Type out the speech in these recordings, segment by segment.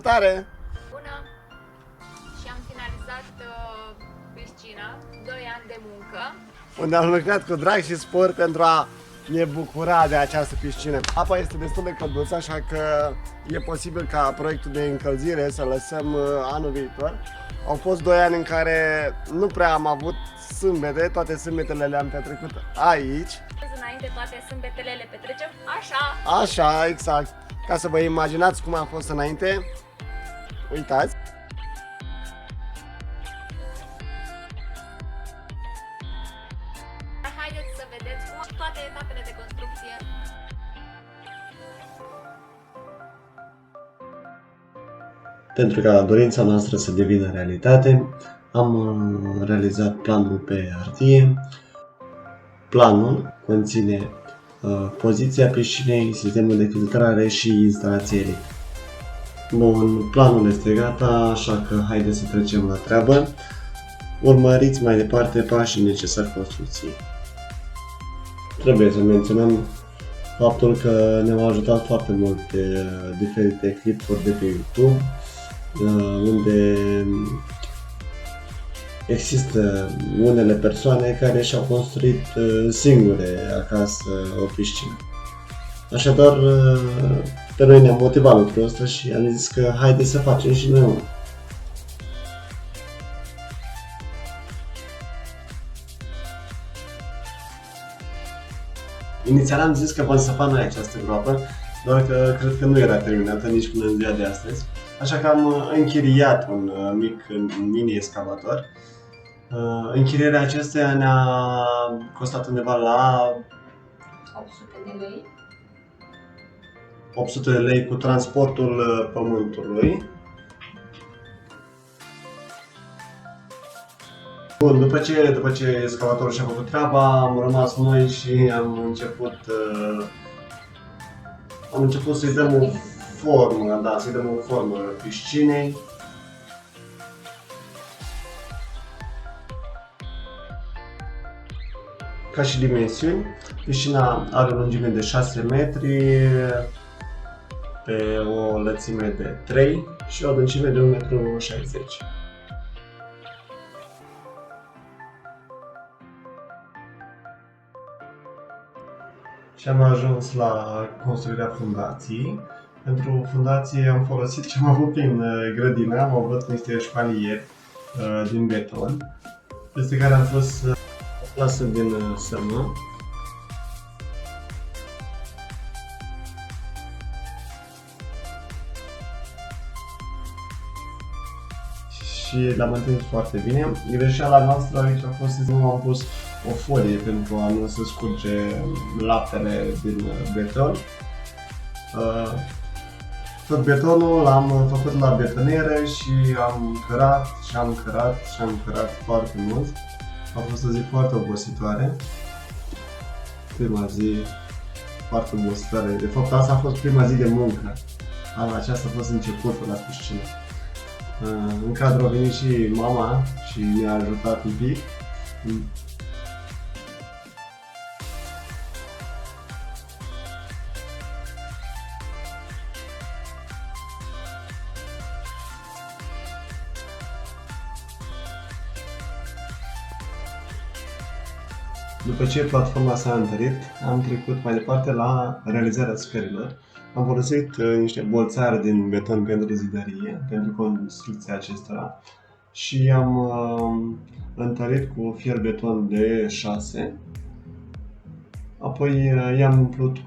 Salutare! Bună! Și am finalizat piscina, 2 ani de muncă. Unde am lucrat cu drag și spor pentru a ne bucura de această piscină. Apa este destul de călduță, așa că e posibil ca proiectul de încălzire să lăsăm anul viitor. Au fost 2 ani în care nu prea am avut sâmbete, toate sâmbetele le-am petrecut aici. Înainte toate sâmbetele le petrecem așa. Așa, exact. Ca să vă imaginați cum a fost înainte, uitați. Haideți să vedeți cum toate etapele de construcție. Pentru ca dorința noastră să devină realitate, am realizat planul pe hârtie. Planul conține poziția piscinei, sistemul de filtrare și instalație electrică. Bun, planul este gata, așa că haideți să trecem la treabă. Urmăriți mai departe pașii necesari construcției. Trebuie să menționăm faptul că ne-au ajutat foarte mult pe diferite clipuri de pe YouTube, unde există unele persoane care și-au construit singure acasă o piscină. Așadar, pe noi ne-a motivat lucrul ăsta și am zis că haideți să facem și noi unul. Inițial am zis că vom săpa noi această groapă, doar că cred că nu era terminată nici până în ziua de astăzi. Așa că am închiriat un mic mini excavator. Închirierea acesteia ne-a costat undeva la 800 de lei. 800 de lei cu transportul pământului. Bun, după ce excavatorul și-a făcut treaba, am rămas noi și am început să-i dăm o formă, să-i dăm o formă piscinei. Ca și dimensiuni, piscina are o lungime de 6 metri pe o lățime de 3 și o adâncime de 1,60 m. Și am ajuns la construirea fundației. Pentru fundație am folosit ce am avut prin grădină, am avut niște șpalieri din beton, peste care am fost plasă din sămă. Și l-am întins foarte bine. Greșeala noastră aici a fost să nu am pus o folie pentru a nu se scurge laptele din beton. Tot betonul l-am făcut la betonieră și am cărat foarte mult. A fost o zi foarte obositoare. Prima zi foarte obositoare. De fapt, asta a fost prima zi de muncă. Aceasta a fost începutul la piscină. În cadru a venit și mama și ne-a ajutat un pic. După ce platforma s-a întărit, am trecut mai departe la realizarea scărilor. Am folosit niște bolțari din beton pentru zidărie, pentru construcția acestora și am întărit cu fier beton de 6. Apoi i-am umplut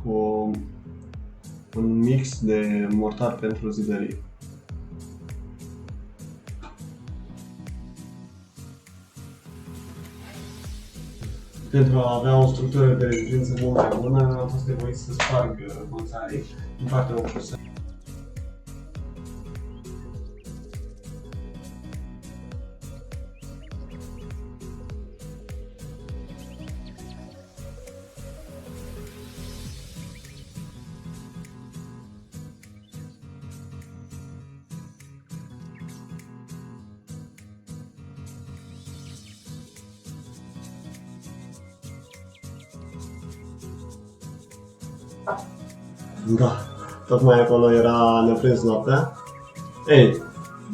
cu un mix de mortar pentru zidărie. Pentru a avea o structură de rezistență mult mai bună, am fost nevoit să sparg bolțarii din partea opusă. Da. tocmai acolo era neprins noaptea. Ei,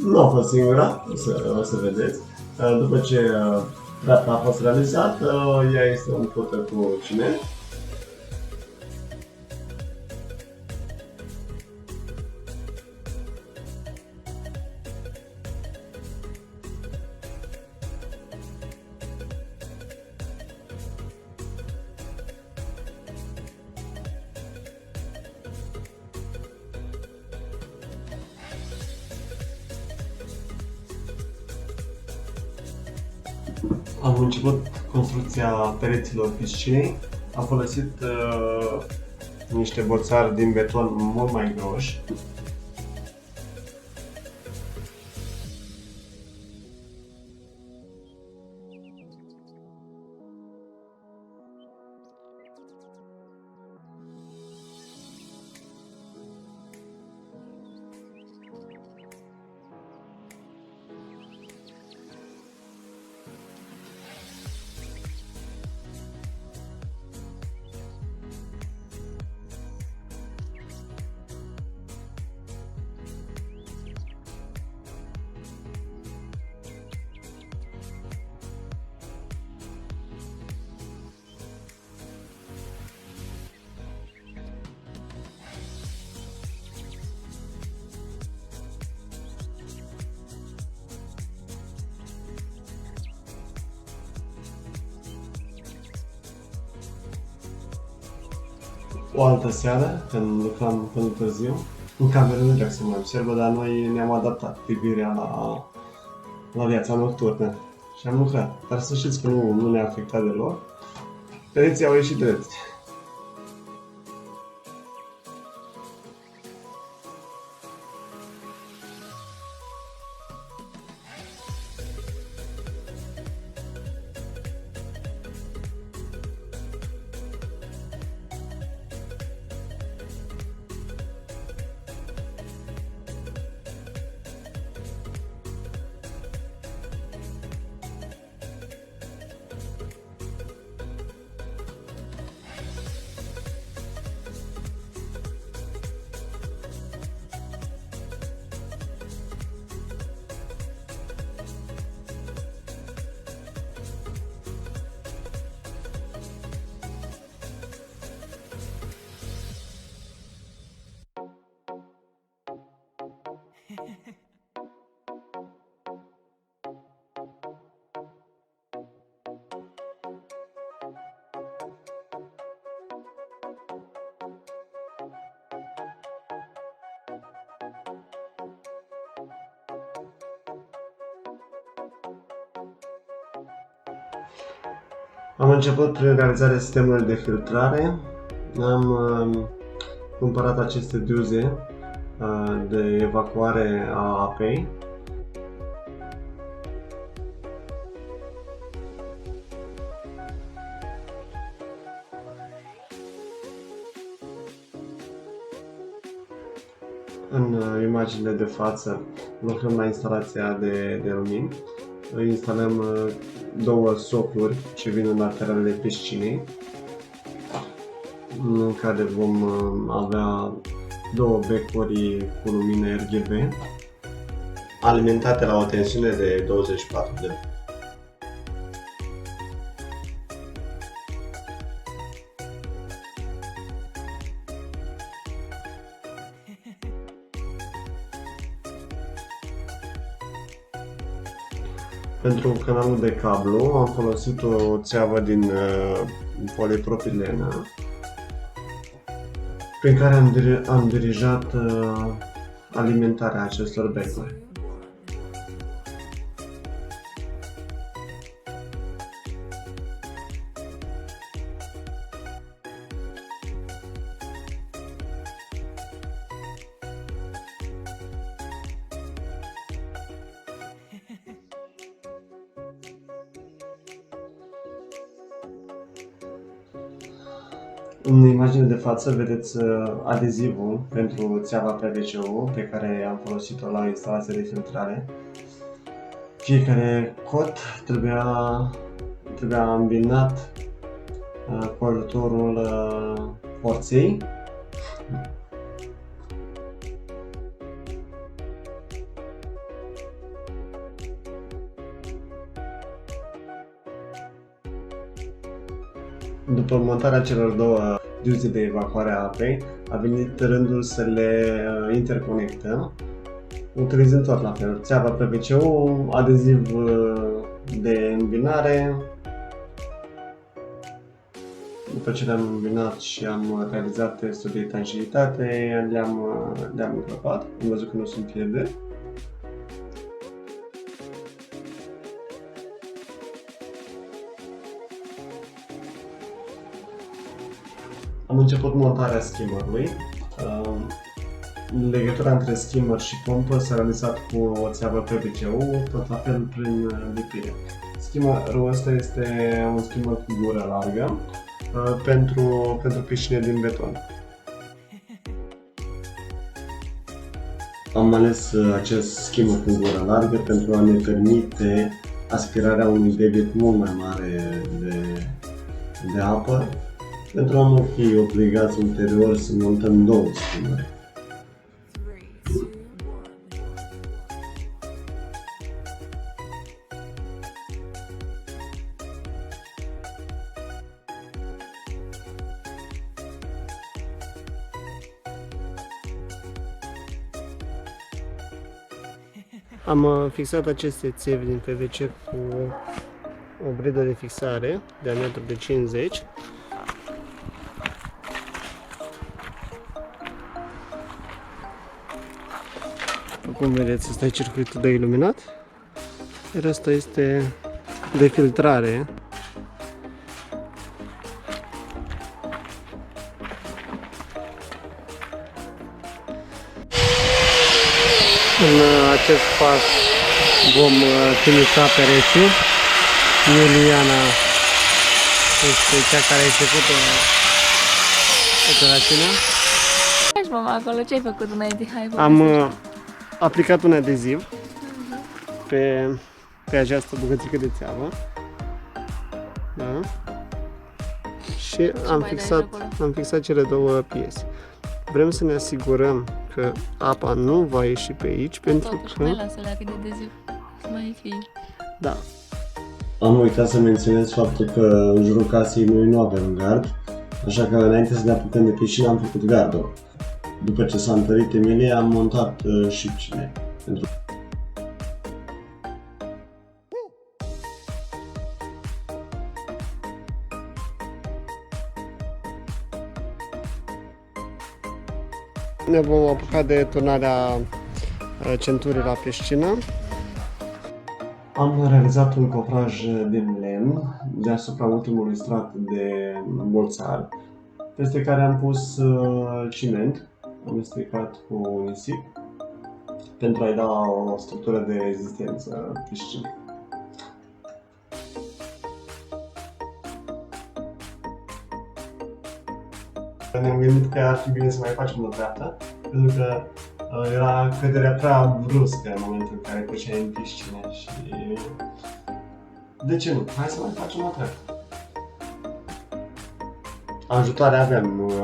nu a fost singura, o să vedeți. După ce treapta a fost realizată, ea este umplută cu ciment. Am început construcția pereților piscinei. Am folosit niște boțari din beton mult mai groși. O altă seară, când lucram până târziu, în cameră nu trebuia să mai observă, dar noi ne-am adaptat privirea la viața nocturnă și am lucrat. Dar să știți că nu ne-a afectat deloc. Pereții au ieșit drepți. Am început prin realizarea sistemului de filtrare. Am cumpărat aceste duze de evacuare a apei. În imaginile de față lucrăm la instalația de lumini. Instalăm două socluri ce vin în lateralele piscinei, în care vom avea două becuri cu lumină RGB alimentate la o tensiune de 24 de V. Pentru canalul de cablu am folosit o țeavă din polipropilenă prin care am dirijat alimentarea acestor becuri. În imaginea de față vedeți adezivul pentru țeava PVC-ul pe care am folosit-o la instalația de filtrare. Fiecare cot trebuia îmbinat cu ajutorul forței După montarea celor două duze de evacuare a apei, a venit rândul să le interconectăm, utilizând tot la fel țeava PVC-ul, adeziv de îmbinare. După ce le-am îmbinat și am realizat testul de etanșiitate, le-am îngropat, am văzut că nu sunt pierderi. Am început montarea skimmerului. Legătura între skimmer și pompă s-a realizat cu o țeavă PVC-ul, tot la fel prin lipire. Skimmerul ăsta este un skimmer cu gură largă pentru piscine din beton. Am ales acest skimmer cu gură largă pentru a ne permite aspirarea unui debit mult mai mare de apă, pentru a nu fi obligați ulterior să montăm două skimmere. Am fixat aceste țevi din PVC cu o bridă de fixare, diametru de 50. Cum vedeți, ăsta e circuitul de iluminat, iar ăsta este de filtrare. În acest pas vom finiša pereții. Iuliana este cea care a început operațiunea. Hai mama acolo, ce ai făcut înainte? Hai, Am aplicat un adeziv pe această bucățică de țeavă. Da? Și am fixat cele două piese. Vrem să ne asigurăm că apa nu va ieși pe aici, pentru Totuși, că... mai lasă-le cât de deziv. Să mai fie. Da. Am uitat să menționez faptul că în jurul casei noi nu avem gard, așa că înainte să ne apucăm de piscină am făcut gardul. După ce s-a întărit Emilia, am montat șipcile. Ne vom apuca de turnarea centurii la piscină. Am realizat un cofraj din lemn deasupra ultimului strat de bolțar, peste care am pus ciment amestecat cu nisip pentru a-i da o structură de rezistență piscinei. Ne-am gândit că ar fi bine să mai facem o treaptă, pentru că era căderea prea bruscă în momentul în care treceai în piscină și... De ce nu? Hai să mai facem o treaptă. Ajutoare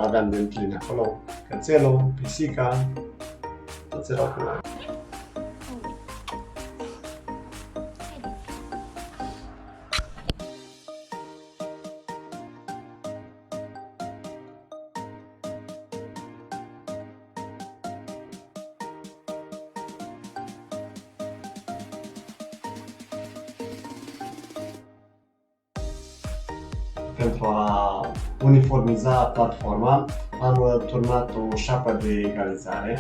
aveam de plin acolo, cățelul, pisica, toți erau cu noi. Pentru a uniformiza platforma, am turnat o șapă de egalizare.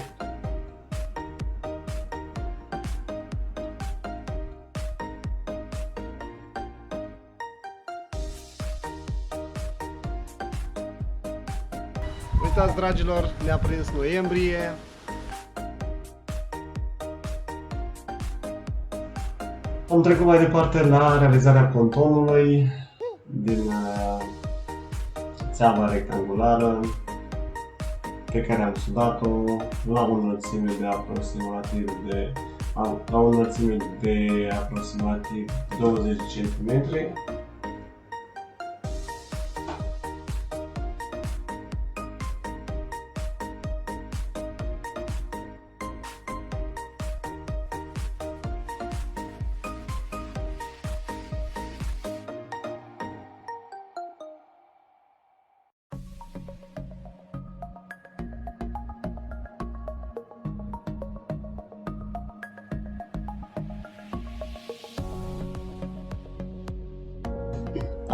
Uitați, dragilor, ne-a prins noiembrie. Am trecut mai departe la realizarea pontonului din țeava rectangulară pe care am sudat-o la o înălțime de aproximativ 20 cm.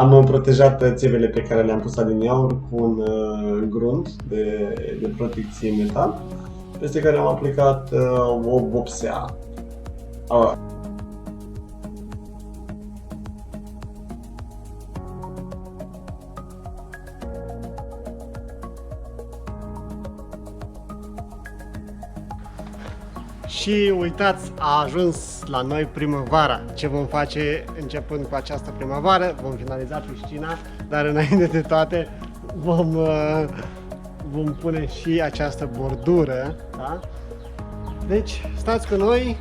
Am protejat țevele pe care le-am pus adineauri cu un grunt de protecție metal, peste care am aplicat o vopsea. Și uitați, a ajuns la noi primăvara. Ce vom face începând cu această primăvară? Vom finaliza piscina, dar înainte de toate vom pune și această bordură. Da? Deci, stați cu noi!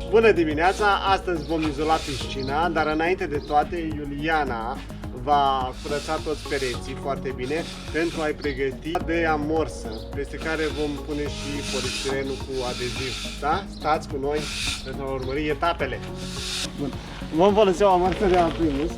Bună dimineața! Astăzi vom izola piscina, dar înainte de toate, Iuliana va curăța toți pereții foarte bine pentru a-i pregăti de amorsă, peste care vom pune și polistirenul cu adeziv. Da? Stați cu noi pentru a urmări etapele. Bun. Vom folosi o amorsă de Aprimus.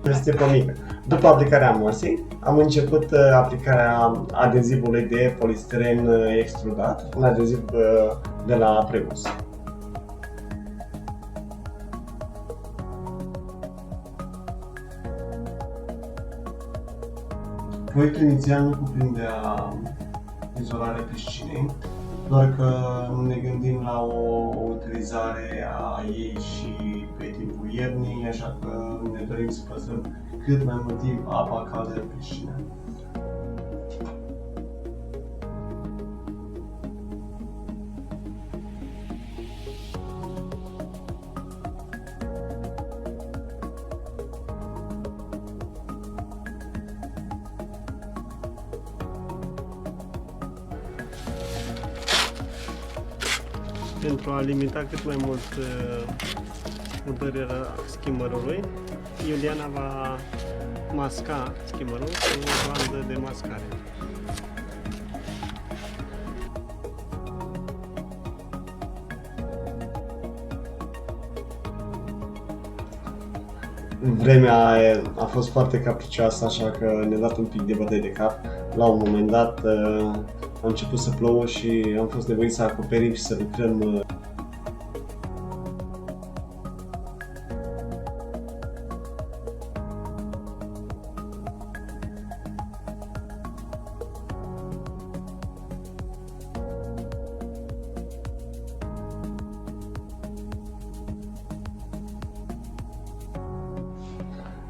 Este pe mică. După aplicarea amorsei, am început aplicarea adezivului de polistiren extrudat, un adeziv de la Aprimus. Proiectul inițial nu cuprindea izolarea piscinei, doar că ne gândim la o utilizare a ei și pe timpul iernii, așa că ne dorim să păstrăm cât mai mult timp apa caldă în piscină. Pentru a limita cât mai mult udărirea skimmerului, Iuliana va masca skimmerul cu o bandă de mascare. Vremea a fost foarte capricioasă, așa că ne-a dat un pic de bătăi de cap. La un moment dat a început să plouă și am fost nevoit să acoperim și să lucrăm.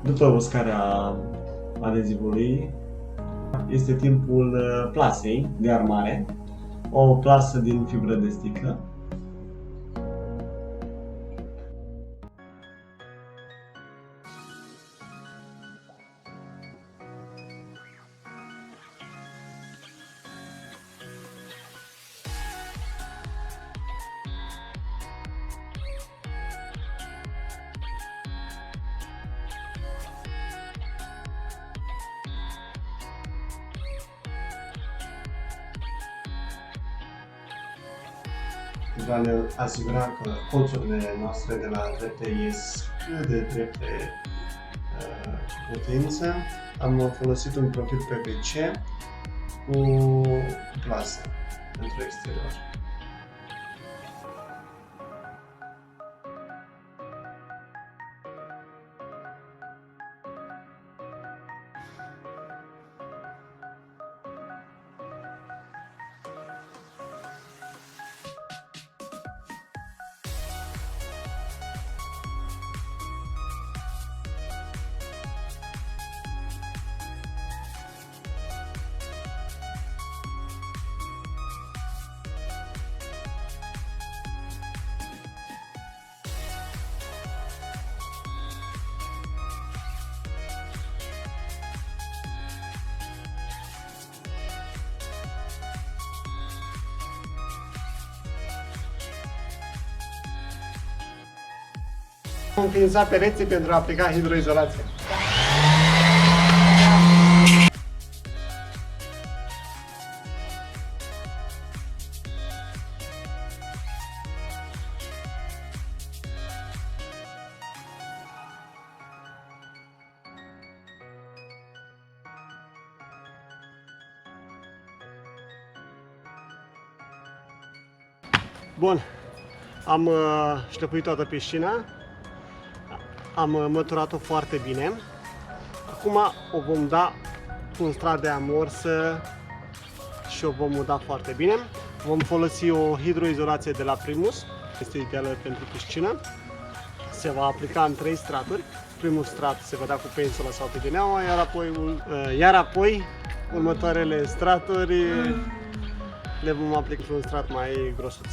După uscarea adezivului, este timpul plasei de armare, o plasă din fibră de sticlă. Pentru a ne asigura că colțurile noastre de la drepte ies cât de drepte cu putință, am folosit un profil PVC cu plasă pentru exterior. Vom înființa pereții pentru a aplica hidroizolație. Bun, am șlefuit toată piscina, am măturat-o foarte bine. Acum o vom da cu un strat de amorsă și o vom uda foarte bine. Vom folosi o hidroizolație de la Primus, este ideală pentru piscină. Se va aplica în 3 straturi. Primul strat se va da cu pensula sau pidineaua, iar apoi următoarele straturi le vom aplica cu un strat mai grosuț.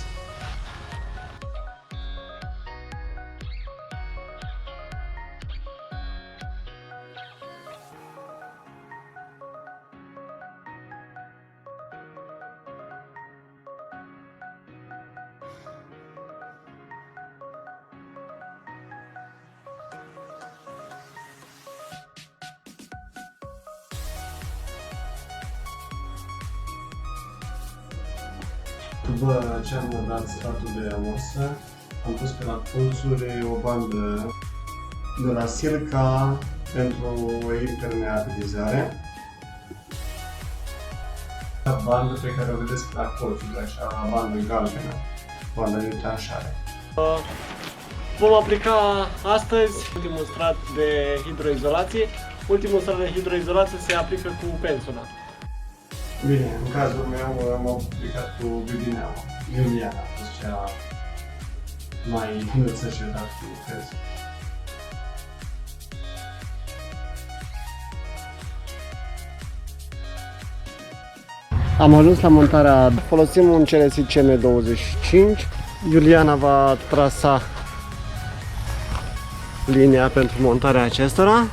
După ce am dat stratul de amorsă, am pus pe la colțuri o bandă de la Silca pentru impermeabilizare. Bandă pe care o vedeți la colțuri, așa, bandă galbenă, bandă de tranșare. Vom aplica astăzi ultimul strat de hidroizolație. Ultimul strat de hidroizolație se aplică cu pensula. Bine, în cazul meu am aplicat cu bibineaua. Iuliana a fost cea mai înțeșetat cu pensula. Am ajuns la montarea, folosim un CLS CM25. Iuliana va trasa linia pentru montarea acestora.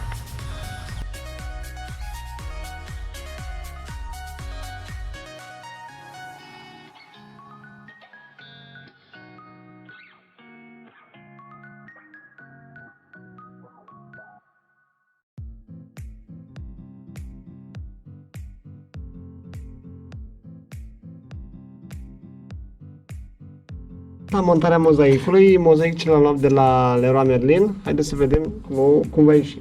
La montarea mozaicului, mozaicul l-am luat de la Leroy Merlin. Haideți să vedem cum va ieși.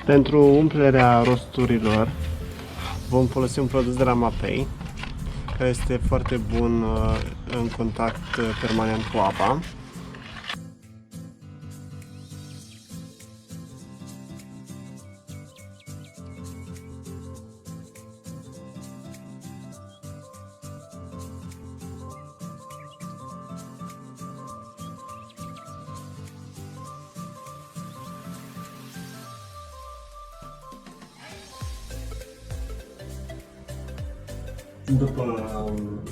Pentru umplerea rosturilor vom folosi un produs de la Mapei, care este foarte bun în contact permanent cu apa. După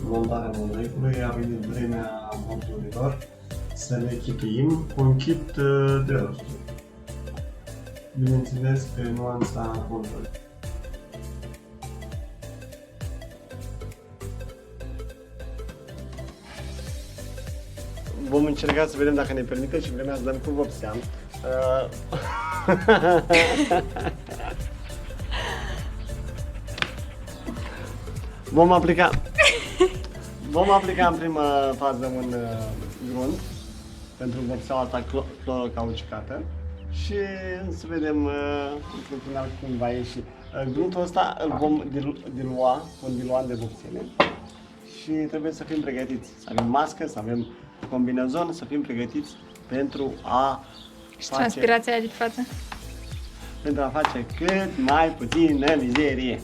montarea mozaicului a venit vremea monturilor să le chituim cu un kit de rosturi. Bineînțeles pe nuanța montului. Vom încerca să vedem dacă ne permite și vremea să dăm cu vopseam. Vom aplica în prima fază un grunt pentru vopseaua asta clorocauciucată și să vedem în final cum va ieși. Gruntul ăsta îl vom dilua cu un diluant de vopsele și trebuie să fim pregătiți, să avem mască, să avem combinezon, să fim pregătiți pentru a Și transpirația aia de față? Pentru a face cât mai puțină mizerie.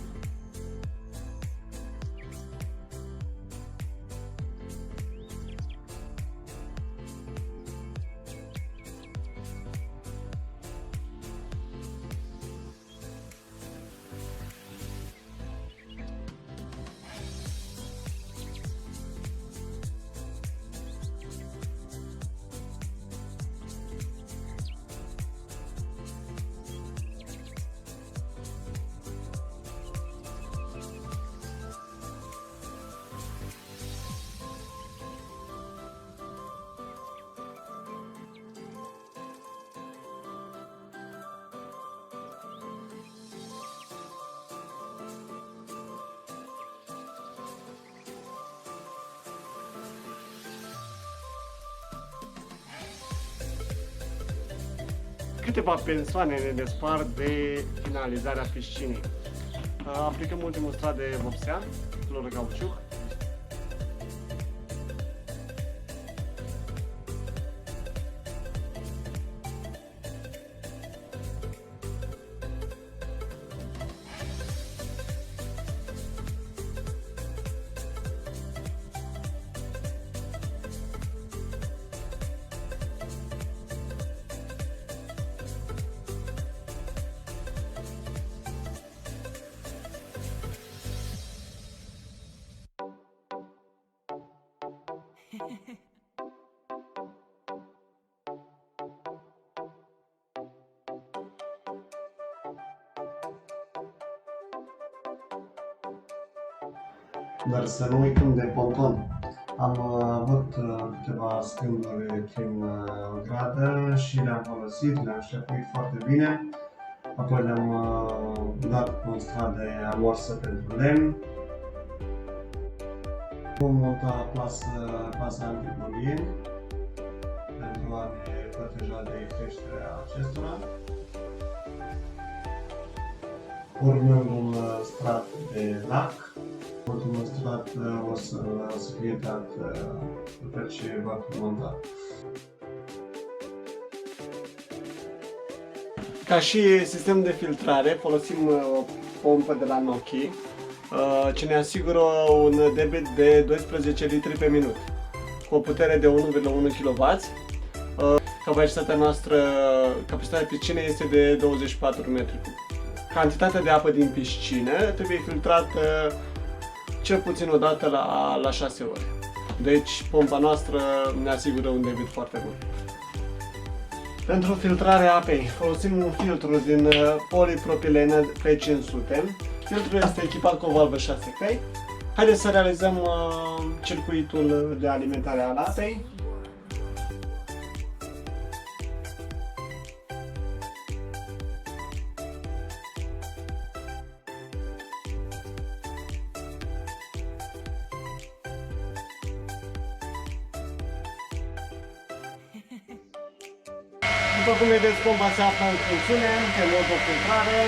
Câteva persoane ne despart de finalizarea piscinii. Aplicăm ultimul strat de vopsea, clorocauciuc. Dar să nu uităm de ponton. Am avut câteva schimburi prin gradă și le-am folosit, le-am șlefuit foarte bine. Apoi le-am dat cu un strat de amorsă pentru lemn. Vom monta plasa antibulien pentru a ne proteja de creșterea acestora. Urmând un strat de lac. Ultimul strat o să fie dat după ce va fi montat. Ca și sistem de filtrare folosim o pompă de la Noki ce ne asigură un debit de 12 litri pe minut cu o putere de 1,1 kW. Capacitatea piscinei este de 24 metri cub. Cantitatea de apă din piscină trebuie filtrată cel puțin o dată la 6 ore. Deci pompa noastră ne asigură un debit foarte bun. Pentru filtrarea apei folosim un filtru din polipropilenă P500. Filtrul este echipat cu o valvă 6 căi. Haideți să realizăm circuitul de alimentare al apei. După cum vedeți, pompa se află în funcțiune, pe modul filtrare.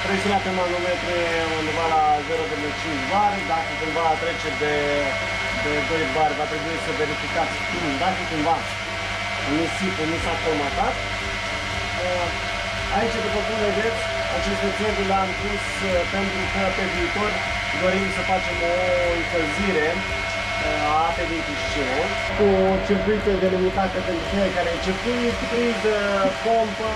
Presiunea pe manometru e undeva la 0,5 bar. Dacă cumva trece de 2 bar, va trebui să verificați dacă cumva nisipul nu s-a formatat. Aici, după cum vedeți, aceste țevi le-am pus pentru că pe viitor dorim să facem o încălzire a apei din piscină, cu circuite delimitate pentru fiecare circuit, priză, pompă,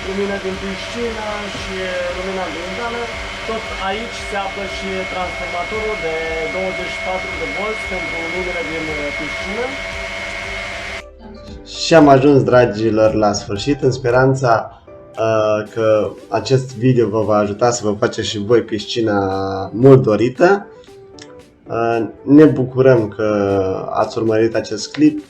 lumină din piscină și lumina ambientală. Tot aici se află și transformatorul de 24 de volți pentru lumină din piscină. Și am ajuns, dragilor, la sfârșit, în speranța că acest video vă va ajuta să vă faceți și voi piscina mult dorită. Ne bucurăm că ați urmărit acest clip.